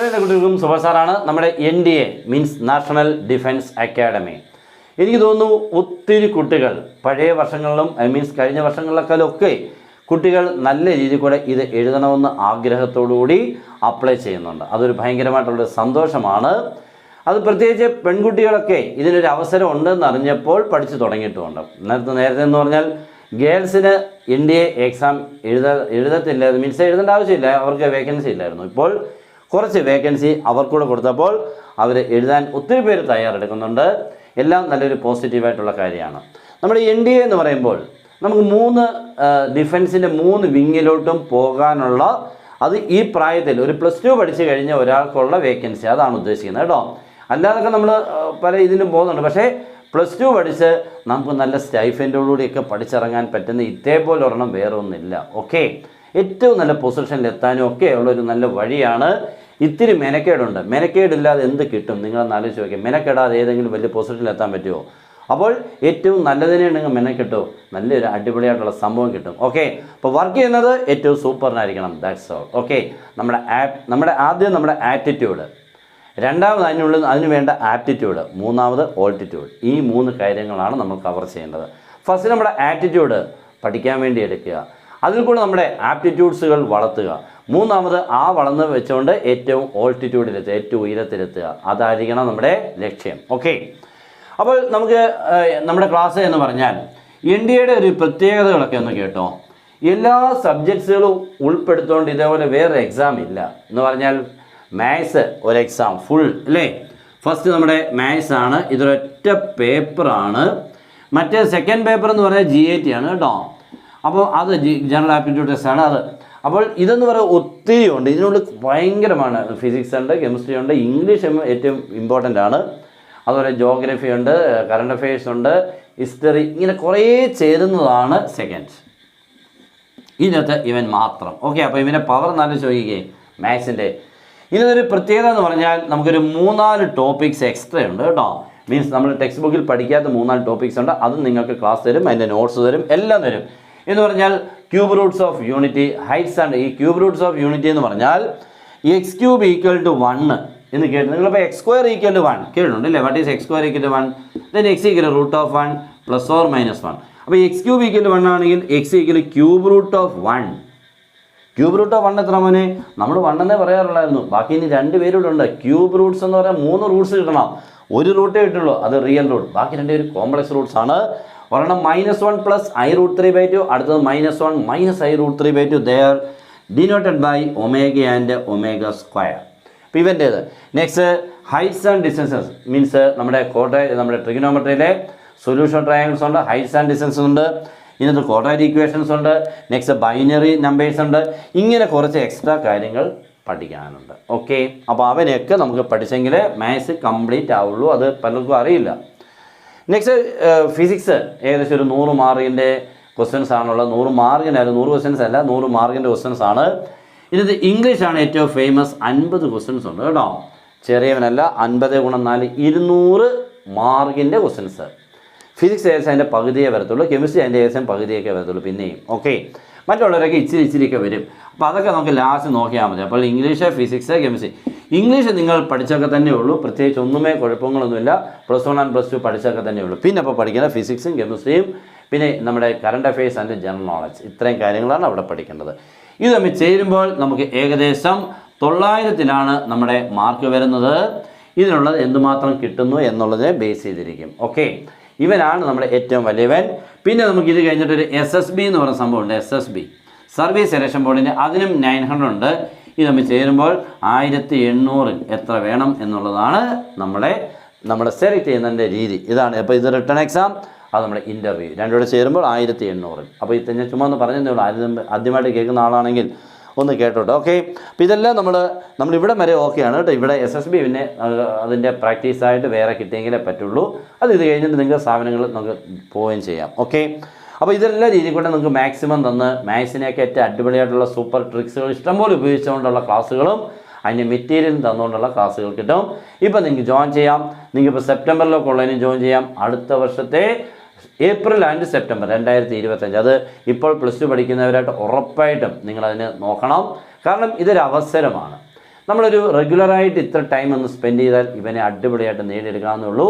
കൂട്ടുകാരെ, കുട്ടികൾക്കും സുഭാഷാറാണ്. നമ്മുടെ NDA means national defence academy. എനിക്ക് തോന്നുന്നു ഒത്തിരി കുട്ടികൾ പഴയ വർഷങ്ങളിലും മീൻസ് കഴിഞ്ഞ വർഷങ്ങളിലൊക്കെ കുട്ടികൾ നല്ല രീതിയിൽ കൂടെ ഇത് എഴുതണമെന്ന് ആഗ്രഹത്തോടുകൂടി അപ്ലൈ ചെയ്യുന്നുണ്ട്. അതൊരു ഭയങ്കരമായിട്ടുള്ളൊരു സന്തോഷമാണ്. അത് പ്രത്യേകിച്ച് പെൺകുട്ടികളൊക്കെ ഇതിനൊരു അവസരം ഉണ്ടെന്ന് അറിഞ്ഞപ്പോൾ പഠിച്ചു തുടങ്ങിയിട്ടുമുണ്ട്. നേരത്തെ എന്ന് പറഞ്ഞാൽ ഗേൾസിന് NDA എക്സാം എഴുതത്തില്ല, മീൻസ് എഴുതേണ്ട ആവശ്യമില്ല, അവർക്ക് വേക്കൻസി ഇല്ലായിരുന്നു. ഇപ്പോൾ കുറച്ച് വേക്കൻസി അവർക്കൂടെ കൊടുത്തപ്പോൾ അവർ എഴുതാൻ ഒത്തിരി പേര് തയ്യാറെടുക്കുന്നുണ്ട്. എല്ലാം നല്ലൊരു പോസിറ്റീവായിട്ടുള്ള കാര്യമാണ്. നമ്മുടെ NDA എന്ന് പറയുമ്പോൾ നമുക്ക് ഡിഫൻസിൻ്റെ 3 വിങ്ങിലോട്ടും പോകാനുള്ള, അത് ഈ പ്രായത്തിൽ ഒരു +2 പഠിച്ചു കഴിഞ്ഞ ഒരാൾക്കുള്ള വേക്കൻസി, അതാണ് ഉദ്ദേശിക്കുന്നത് കേട്ടോ. അല്ലാതൊക്കെ നമ്മൾ പല ഇതിനും പോകുന്നുണ്ട്. പക്ഷേ +2 പഠിച്ച് നമുക്ക് നല്ല സ്റ്റൈഫൻറ്റോടുകൂടിയൊക്കെ പഠിച്ചിറങ്ങാൻ പറ്റുന്ന ഇതേപോലെ ഒരെണ്ണം വേറെ ഒന്നുമില്ല. ഓക്കെ, ഏറ്റവും നല്ല പൊസിഷനിൽ എത്താനും ഒക്കെ ഉള്ളൊരു നല്ല വഴിയാണ്. ഇത്തിരി മെനക്കേടുണ്ട്. മെനക്കേടില്ലാതെ എന്ത് കിട്ടും? നിങ്ങളൊന്ന് ആലോചിച്ച് നോക്കിയാൽ, മെനക്കെടാതെ ഏതെങ്കിലും വലിയ പൊസിഷനിൽ എത്താൻ പറ്റുമോ? അപ്പോൾ ഏറ്റവും നല്ലതിനെ ഉണ്ടെങ്കിൽ മെനക്കെട്ടോ, നല്ലൊരു അടിപൊളിയായിട്ടുള്ള സംഭവം കിട്ടും. ഓക്കെ, അപ്പോൾ വർക്ക് ചെയ്യുന്നത് ഏറ്റവും സൂപ്പറിനായിരിക്കണം. That's all. ഓക്കെ, ആദ്യം നമ്മുടെ ആറ്റിറ്റ്യൂഡ്, രണ്ടാമത് അതിന് വേണ്ട ആപ്റ്റിറ്റ്യൂഡ്, മൂന്നാമത് ഓൾട്ടിറ്റ്യൂഡ്. ഈ 3 കാര്യങ്ങളാണ് നമ്മൾ കവർ ചെയ്യേണ്ടത്. ഫസ്റ്റ് നമ്മുടെ ആറ്റിറ്റ്യൂഡ് പഠിക്കാൻ വേണ്ടി എടുക്കുക, അതിൽ കൂടെ നമ്മുടെ ആപ്റ്റിറ്റ്യൂഡ്സുകൾ വളർത്തുക. മൂന്നാമത് ആ വളർന്ന് വെച്ചുകൊണ്ട് ഏറ്റവും ഓൾട്ടിറ്റ്യൂഡിലെത്തുക, ഏറ്റവും ഉയരത്തിലെത്തുക. അതായിരിക്കണം നമ്മുടെ ലക്ഷ്യം. ഓക്കെ, അപ്പോൾ നമുക്ക് നമ്മുടെ ക്ലാസ് എന്ന് പറഞ്ഞാൽ NDAയുടെ ഒരു പ്രത്യേകതകളൊക്കെ ഒന്ന് കേട്ടോ. എല്ലാ സബ്ജക്ട്സുകളും ഉൾപ്പെടുത്തുകൊണ്ട് ഇതേപോലെ വേറെ എക്സാം ഇല്ല എന്ന് പറഞ്ഞാൽ മാത്സ് ഒരു എക്സാം ഫുൾ അല്ലേ. ഫസ്റ്റ് നമ്മുടെ മാത്സ് ആണ്, ഇതൊരൊറ്റ പേപ്പറാണ്. മറ്റേ സെക്കൻഡ് പേപ്പർ എന്ന് പറഞ്ഞാൽ GAT ആണ് കേട്ടോ. അപ്പോൾ അത് ജനറൽ ആപ്റ്റിറ്റ്യൂഡ് ടെസ്റ്റ് ആണ് അത്. അപ്പോൾ ഇതെന്ന് പറയുന്നത് ഒത്തിരി ഉണ്ട്, ഇതിനുള്ളിൽ ഭയങ്കരമാണ്. ഫിസിക്സ് ഉണ്ട്, കെമിസ്ട്രി ഉണ്ട്, ഇംഗ്ലീഷ് ഏറ്റവും ഇമ്പോർട്ടൻ്റ് ആണ്. അതുപോലെ ജോഗ്രഫി ഉണ്ട്, കറണ്ട് അഫയേഴ്സ് ഉണ്ട്, ഹിസ്റ്ററി, ഇങ്ങനെ കുറേ ചേരുന്നതാണ് സെക്കൻഡ്. ഇതിനകത്ത് ഇവൻ മാത്രം. ഓക്കെ, അപ്പോൾ ഇവൻ്റെ പവർ നല്ല ചോദിക്കേ മാത്സിൻ്റെ. ഇതിനൊരു പ്രത്യേകത എന്ന് പറഞ്ഞാൽ നമുക്കൊരു 3-4 ടോപ്പിക്സ് എക്സ്ട്രാ ഉണ്ട് കേട്ടോ. മീൻസ് നമ്മൾ ടെക്സ്റ്റ് ബുക്കിൽ പഠിക്കാത്ത 3-4 ടോപ്പിക്സ് ഉണ്ട്. അതും നിങ്ങൾക്ക് ക്ലാസ് തരും, അതിൻ്റെ നോട്ട്സ് തരും, എല്ലാം തരും. എന്ന് പറഞ്ഞാൽ cube Roots of unity, heights and ഈ ക്യൂബ് റൂട്ട്സ് ഓഫ് യൂണിറ്റി എന്ന് പറഞ്ഞാൽ x³ = 1 എന്ന് കേട്ടു. നിങ്ങളിപ്പോൾ x² = 1 കേട്ടിട്ടുണ്ട് അല്ലേ? What is x² = 1? Then x = √1 ± 1. അപ്പോൾ x³ = 1 ആണെങ്കിൽ x = cube root of 1. Cube root of 1 എത്ര മോനെ? നമ്മൾ 1 എന്നേ പറയാറുള്ളായിരുന്നു. ബാക്കി ഇനി 2 പേരൂടെ ഉണ്ട്. ക്യൂബ് റൂട്ട്സ് എന്ന് പറയാൻ 3 റൂട്ട്സ് കിട്ടണം. ഒരു റൂട്ടേ കിട്ടുള്ളൂ, അത് റിയൽ റൂട്ട്. ബാക്കി 2 പേര് കോംപ്ലക്സ് റൂട്ട്സ് ആണ്. ഒരെണ്ണം -1 + i√3/2, അടുത്തത് -1 - i√3/2. They are denoted by omega and ω². അപ്പോൾ ഇവൻ്റേത്. Next heights and distances means നമ്മുടെ ട്രിഗണോമെട്രിയിലെ സൊല്യൂഷൻ ട്രയാങ്കിൾസ് ഉണ്ട്, ഹൈറ്റ്സ് ആൻഡ് ഡിസ്റ്റൻസ് ഉണ്ട്, ഇതിനകത്ത് ക്വാഡ്രാറ്റിക് ഇക്വേഷൻസ് ഉണ്ട്, നെക്സ്റ്റ് ബൈനറി നമ്പേഴ്സ് ഉണ്ട്. ഇങ്ങനെ കുറച്ച് എക്സ്ട്രാ കാര്യങ്ങൾ പഠിക്കാനുണ്ട്. ഓക്കെ, അപ്പോൾ അവനെയൊക്കെ നമുക്ക് പഠിച്ചെങ്കിൽ മാത്സ് കംപ്ലീറ്റ് ആവുള്ളൂ. അത് പലർക്കും അറിയില്ല. നെക്സ്റ്റ് ഫിസിക്സ് ഏകദേശം ഒരു 100 മാർക്കിൻ്റെ ക്വസ്റ്റ്യൻസ് ആണുള്ളത്. 100 മാർക്കിനായാലും 100 ക്വസ്റ്റ്യൻസ് അല്ല, 100 മാർക്കിൻ്റെ ക്വസ്റ്റ്യൻസ് ആണ്. ഇതിനകത്ത് ഇംഗ്ലീഷാണ് ഏറ്റവും ഫേമസ്. 50 ക്വസ്റ്റ്യൻസ് ഉണ്ട് കേട്ടോ, ചെറിയവനല്ല. 50 × 4 200 മാർക്കിൻ്റെ ക്വസ്റ്റ്യൻസ്. ഫിസിക്സ് ഏകദേശം അതിൻ്റെ പകുതിയേ വരത്തുള്ളൂ, കെമിസ്ട്രി അതിൻ്റെ ഏകദേശം പകുതിയൊക്കെ വരത്തുള്ളൂ പിന്നെയും. ഓക്കെ, മറ്റുള്ളവരൊക്കെ ഇച്ചിരിയൊക്കെ വരും. അപ്പോൾ അതൊക്കെ നമുക്ക് ലാസ്റ്റ് നോക്കിയാൽ മതി. അപ്പോൾ ഇംഗ്ലീഷ്, ഫിസിക്സ്, കെമിസ്ട്രി. ഇംഗ്ലീഷ് നിങ്ങൾ പഠിച്ചൊക്കെ തന്നെ ഉള്ളൂ, പ്രത്യേകിച്ച് ഒന്നുമേ കുഴപ്പങ്ങളൊന്നുമില്ല. +1 ആൻഡ് +2 പഠിച്ചൊക്കെ തന്നെ ഉള്ളൂ. പിന്നെ അപ്പോൾ പഠിക്കുന്ന ഫിസിക്സും കെമിസ്ട്രിയും പിന്നെ നമ്മുടെ current affairs and general knowledge, ഇത്രയും കാര്യങ്ങളാണ് അവിടെ പഠിക്കേണ്ടത്. ഇത് തമ്മിൽ ചേരുമ്പോൾ നമുക്ക് ഏകദേശം 900-ലാണ് നമ്മുടെ മാർക്ക് വരുന്നത്. ഇതിനുള്ളത് എന്തുമാത്രം കിട്ടുന്നു എന്നുള്ളതിനെ ബേസ് ചെയ്തിരിക്കും. ഓക്കെ, ഇവനാണ് നമ്മുടെ ഏറ്റവും വലിയവൻ. പിന്നെ നമുക്ക് ഇത് കഴിഞ്ഞിട്ടൊരു SSB എന്ന് പറയുന്ന സംഭവമുണ്ട്. SSB സർവീസ് സെലക്ഷൻ ബോർഡിൻ്റെ, അതിനും 900 ഉണ്ട്. ഇത് തമ്മിൽ ചേരുമ്പോൾ 1800 എത്ര വേണം എന്നുള്ളതാണ് നമ്മുടെ സെലക്ട് ചെയ്യുന്നതിൻ്റെ രീതി. ഇതാണ്. അപ്പോൾ ഇത് റിട്ടേൺ എക്സാം, അത് നമ്മുടെ ഇൻ്റർവ്യൂ, രണ്ടുകൂടെ ചേരുമ്പോൾ 1800. അപ്പോൾ ഇത് ഞാൻ ചുമ്മാ ഒന്ന് പറഞ്ഞതേ ഉള്ളൂ. ആദ്യമായിട്ട് കേൾക്കുന്ന ആളാണെങ്കിൽ ഒന്ന് കേട്ടോട്ടെ. ഓക്കെ, അപ്പോൾ ഇതെല്ലാം നമ്മളിവിടെ വരെ ഓക്കെയാണ് കേട്ടോ. ഇവിടെ SSB പിന്നെ അതിൻ്റെ പ്രാക്ടീസായിട്ട് വേറെ കിട്ടിയെങ്കിലേ പറ്റുള്ളൂ. ഇത് കഴിഞ്ഞിട്ട് നിങ്ങൾക്ക് സ്ഥാപനങ്ങളിൽ നമുക്ക് പോവുകയും ചെയ്യാം. ഓക്കെ, അപ്പോൾ ഇതെല്ലാം രീതിയിൽ കൊണ്ട് നിങ്ങൾക്ക് മാക്സിമം തന്ന് മാത്സിനെയൊക്കെ ഏറ്റവും അടിപൊളിയായിട്ടുള്ള സൂപ്പർ ട്രിക്സുകൾ ഇഷ്ടംപോലെ ഉപയോഗിച്ചുകൊണ്ടുള്ള ക്ലാസ്സുകളും അതിൻ്റെ മെറ്റീരിയൽ തന്നുകൊണ്ടുള്ള ക്ലാസ്സുകൾ കിട്ടും. ഇപ്പോൾ നിങ്ങൾക്ക് ജോയിൻ ചെയ്യാം. നിങ്ങൾക്കിപ്പോൾ സെപ്റ്റംബറിലൊക്കെ ഉള്ളതിന് ജോയിൻ ചെയ്യാം. അടുത്ത വർഷത്തെ ഏപ്രിൽ ആൻഡ് സെപ്റ്റംബർ 2025. അത് ഇപ്പോൾ +2 പഠിക്കുന്നവരായിട്ട് ഉറപ്പായിട്ടും നിങ്ങളതിന് നോക്കണം. കാരണം ഇതൊരു അവസരമാണ്. നമ്മളൊരു റെഗുലറായിട്ട് ഇത്ര ടൈം ഒന്ന് സ്പെൻഡ് ചെയ്താൽ ഇവനെ അടിപൊളിയായിട്ട് നേടിയെടുക്കാവുന്നുള്ളൂ.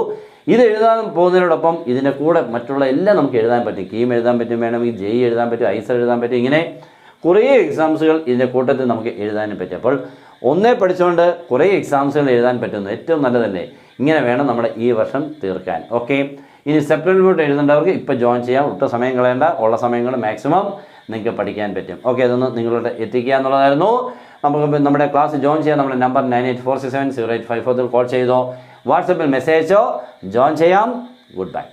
ഇത് എഴുതാൻ പോകുന്നതിനോടൊപ്പം ഇതിൻ്റെ കൂടെ മറ്റുള്ള എല്ലാം നമുക്ക് എഴുതാൻ പറ്റും. കീം എഴുതാൻ പറ്റും, വേണമെങ്കിൽ ജെഇ എഴുതാൻ പറ്റും, ഐസർ എഴുതാൻ പറ്റും. ഇങ്ങനെ കുറേ എക്സാംസുകൾ ഇതിൻ്റെ കൂട്ടത്തിൽ നമുക്ക് എഴുതാനും പറ്റും. അപ്പോൾ ഒന്നേ പഠിച്ചുകൊണ്ട് കുറേ എക്സാംസുകൾ എഴുതാൻ പറ്റുന്നു, ഏറ്റവും നല്ലതല്ലേ? ഇങ്ങനെ വേണം നമ്മുടെ ഈ വർഷം തീർക്കാൻ. ഓക്കെ, ഇനി സെപ്റ്റംബറിലോട്ട് എഴുതേണ്ടവർക്ക് ഇപ്പോൾ ജോയിൻ ചെയ്യാം. ഒട്ടും സമയം കളയേണ്ട, ഉള്ള സമയങ്ങൾ മാക്സിമം നിങ്ങൾക്ക് പഠിക്കാൻ പറ്റും. ഓക്കെ, അതൊന്ന് നിങ്ങളോട് എത്തിക്കുക എന്നുള്ളതായിരുന്നു. നമുക്ക് നമ്മുടെ ക്ലാസ് ജോയിൻ ചെയ്യാൻ നമ്മുടെ നമ്പർ 9846708540 കോൾ ചെയ്തോ, വാട്സപ്പിൽ മെസ്സേജോ ജോയിൻ ചെയ്യാം. Good bye.